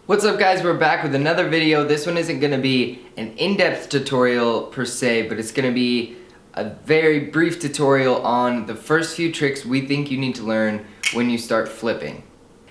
What's up guys, we're back with another video. This one isn't going to be an in-depth tutorial per se, but it's going to be a very brief tutorial on the first few tricks we think you need to learn when you start flipping.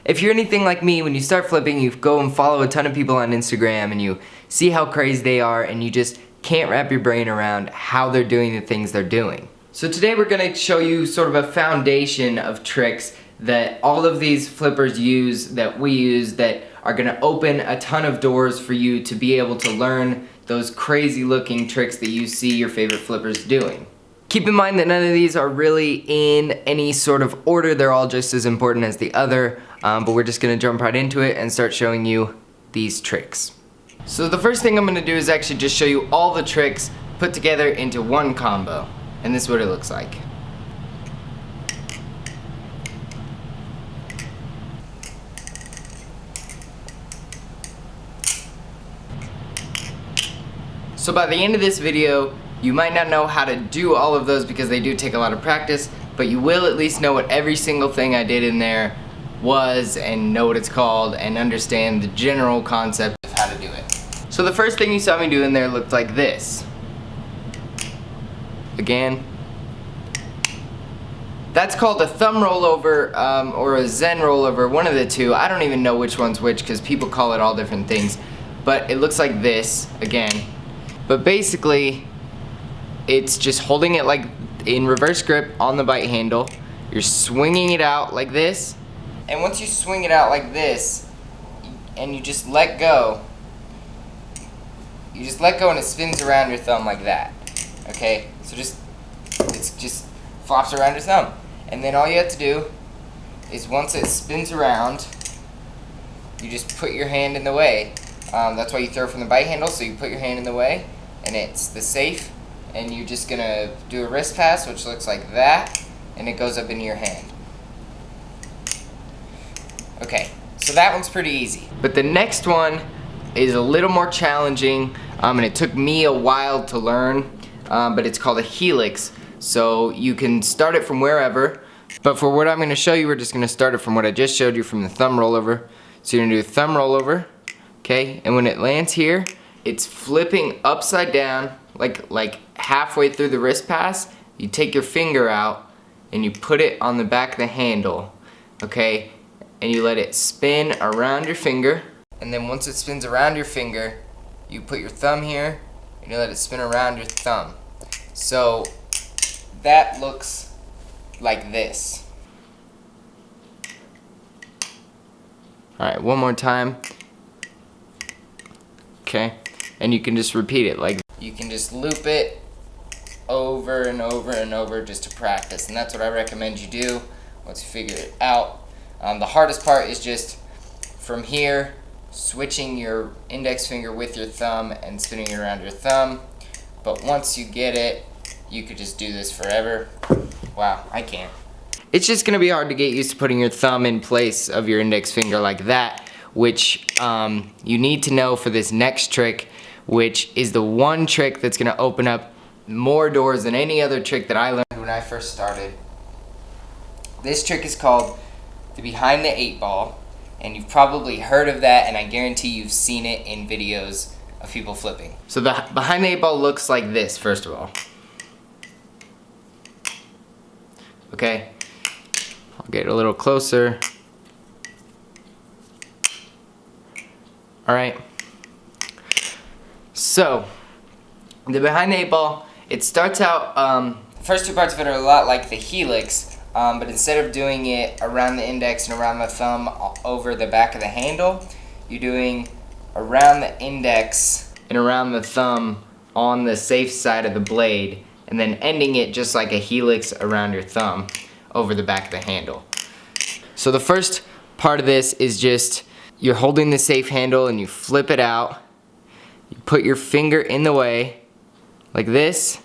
If you're anything like me, when you start flipping, you go and follow a ton of people on Instagram and you see how crazy they are and you just can't wrap your brain around how they're doing the things they're doing. So today we're going to show you sort of a foundation of tricks that all of these flippers use, that we use, that are going to open a ton of doors for you to be able to learn those crazy looking tricks that you see your favorite flippers doing. Keep in mind that none of these are really in any sort of order. They're all just as important as the other, but we're just going to jump right into it and start showing you these tricks. So the first thing I'm going to do is actually just show you all the tricks put together into one combo, and this is what it looks like. So by the end of this video, you might not know how to do all of those because they do take a lot of practice, but you will at least know what every single thing I did in there was and know what it's called and understand the general concept of how to do it. So the first thing you saw me do in there looked like this. Again, that's called a thumb rollover or a Zen rollover, one of the two. I don't even know which one's which because people call it all different things, but it looks like this again. But basically, it's just holding it like in reverse grip on the bite handle. You're swinging it out like this, and once you swing it out like this, and you just let go, and it spins around your thumb like that. Okay, so it just flops around your thumb, and then all you have to do is once it spins around, you just put your hand in the way. That's why you throw from the bite handle, so you put your hand in the way, and it's the safe, and you're just gonna do a wrist pass, which looks like that, and it goes up into your hand. Okay, so that one's pretty easy. But the next one is a little more challenging, and it took me a while to learn, but it's called a Helix. So you can start it from wherever, but for what I'm gonna show you, we're just gonna start it from what I just showed you from the thumb rollover. So you're gonna do a thumb rollover, okay, and when it lands here, it's flipping upside down, like halfway through the wrist pass. You take your finger out and you put it on the back of the handle, okay, and you let it spin around your finger, and then once it spins around your finger, you put your thumb here and you let it spin around your thumb. So that looks like this. Alright, one more time. Okay, and you can just repeat it. Like, you can just loop it over and over and over just to practice, and that's what I recommend you do once you figure it out. The hardest part is just from here, switching your index finger with your thumb and spinning it around your thumb. But once you get it, you could just do this forever. Wow, I can't. It's just gonna be hard to get used to putting your thumb in place of your index finger like that, which you need to know for this next trick, which is the one trick that's gonna open up more doors than any other trick that I learned when I first started. This trick is called the behind the 8 ball, and you've probably heard of that, and I guarantee you've seen it in videos of people flipping. So the behind the 8 ball looks like this, first of all. Okay, I'll get a little closer. Alright, so the behind the 8 ball, it starts out, the first two parts of it are a lot like the Helix, but instead of doing it around the index and around the thumb over the back of the handle, you're doing around the index and around the thumb on the safe side of the blade, and then ending it just like a Helix around your thumb over the back of the handle. So the first part of this is just, you're holding the safe handle and you flip it out. You put your finger in the way, like this,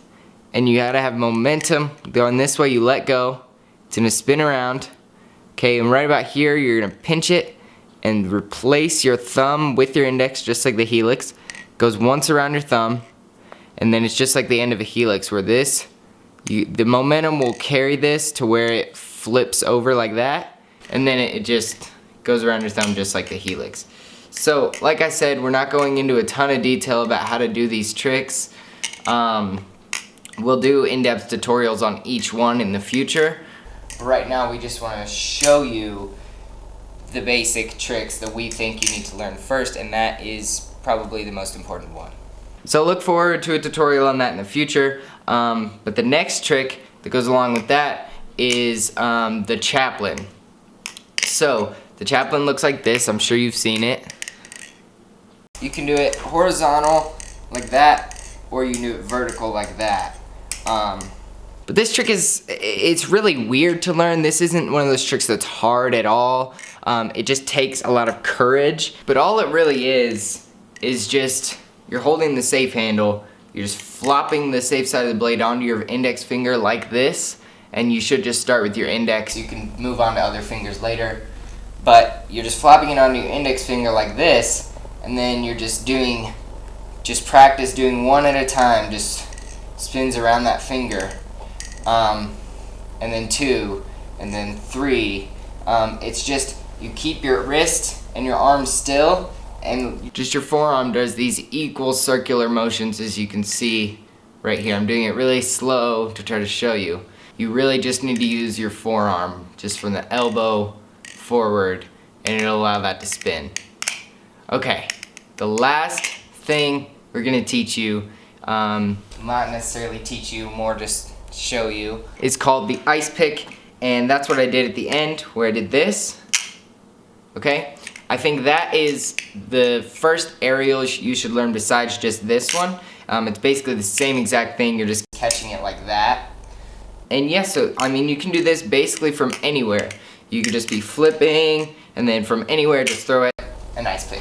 and you gotta have momentum. Going this way, you let go. It's gonna spin around. Okay, and right about here, you're gonna pinch it and replace your thumb with your index, just like the Helix. Goes once around your thumb, and then it's just like the end of a Helix, where this, the momentum will carry this to where it flips over like that, and then it just goes around your thumb just like the Helix. So, like I said, we're not going into a ton of detail about how to do these tricks. We'll do in-depth tutorials on each one in the future. But right now, we just want to show you the basic tricks that we think you need to learn first, and that is probably the most important one. So look forward to a tutorial on that in the future. But the next trick that goes along with that is the chaplain. So the chaplain looks like this. I'm sure you've seen it. You can do it horizontal like that, or you can do it vertical like that. But this trick it's really weird to learn. This isn't one of those tricks that's hard at all. It just takes a lot of courage. But all it really is just you're holding the safe handle, you're just flopping the safe side of the blade onto your index finger like this, and you should just start with your index. You can move on to other fingers later, but you're just flopping it onto your index finger like this, and then you're just practice doing one at a time, just spins around that finger, and then 2, and then 3. It's just you keep your wrist and your arm still, and just your forearm does these equal circular motions, as you can see right here. I'm doing it really slow to try to show you. You really just need to use your forearm just from the elbow forward, and it'll allow that to spin. Okay, the last thing we're gonna teach you, not necessarily teach you, more just show you, is called the ice pick, and that's what I did at the end, where I did this. Okay, I think that is the first aerial you should learn besides just this one. It's basically the same exact thing, you're just catching it like that. And yes, so I mean, you can do this basically from anywhere. You could just be flipping, and then from anywhere just throw it, an ice pick.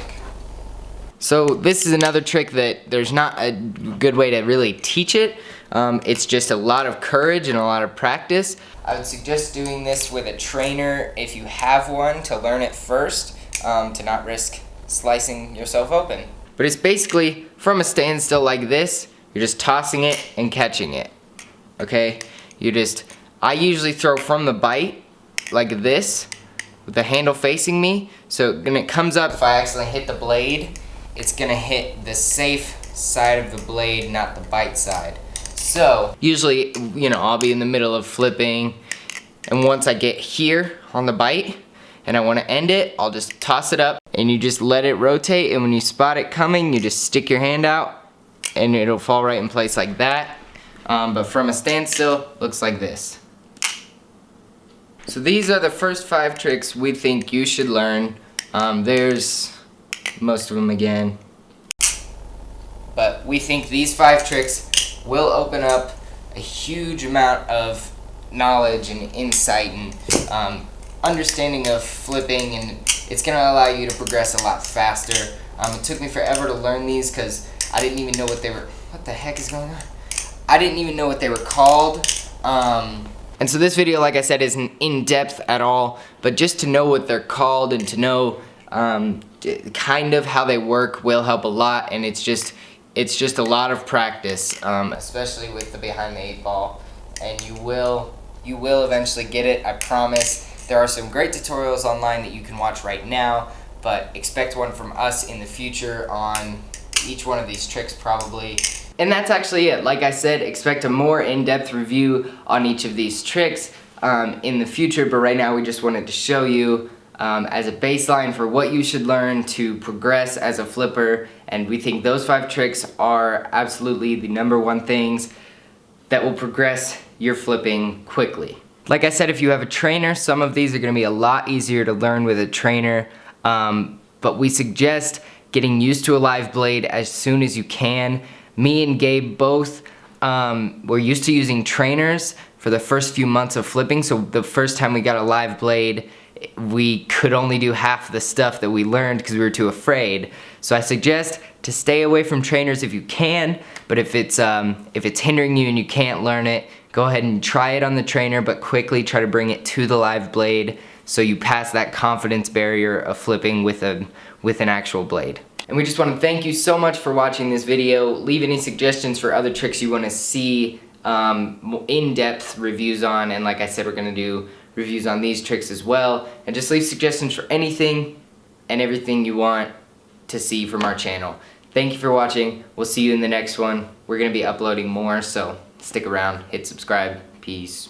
So this is another trick that there's not a good way to really teach it. It's just a lot of courage and a lot of practice. I would suggest doing this with a trainer if you have one, to learn it first, to not risk slicing yourself open. But it's basically from a standstill like this, you're just tossing it and catching it. Okay? I usually throw from the bite like this with the handle facing me. So when it comes up, if I accidentally hit the blade, it's gonna hit the safe side of the blade, not the bite side. So usually, I'll be in the middle of flipping, and once I get here on the bite and I want to end it, I'll just toss it up, and you just let it rotate, and when you spot it coming, you just stick your hand out and it'll fall right in place like that. But from a standstill, looks like this. So these are the first 5 tricks we think you should learn. There's most of them again, but we think these 5 tricks will open up a huge amount of knowledge and insight and understanding of flipping, and it's going to allow you to progress a lot faster. It took me forever to learn these because I didn't even know what they were. What the heck is going on? I didn't even know what they were called. And so this video, like I said, isn't in-depth at all, but just to know what they're called and to know kind of how they work will help a lot, and it's just a lot of practice, especially with the behind the 8 ball, and you will eventually get it, I promise. There are some great tutorials online that you can watch right now, but expect one from us in the future on each one of these tricks probably. And that's actually it. Like I said, expect a more in-depth review on each of these tricks in the future, but right now we just wanted to show you as a baseline for what you should learn to progress as a flipper, and we think those 5 tricks are absolutely the #1 things that will progress your flipping quickly. Like I said, if you have a trainer, some of these are going to be a lot easier to learn with a trainer, but we suggest getting used to a live blade as soon as you can. Me and Gabe both were used to using trainers for the first few months of flipping, so the first time we got a live blade, we could only do half the stuff that we learned because we were too afraid. So I suggest to stay away from trainers if you can, but if it's hindering you and you can't learn it, go ahead and try it on the trainer, but quickly try to bring it to the live blade so you pass that confidence barrier of flipping with an actual blade. And we just want to thank you so much for watching this video. Leave any suggestions for other tricks you want to see in-depth reviews on, and like I said, we're going to do reviews on these tricks as well, and just leave suggestions for anything and everything you want. to see from our channel. Thank you for watching. We'll see you in the next one. We're gonna be uploading more, so stick around, hit subscribe. Peace.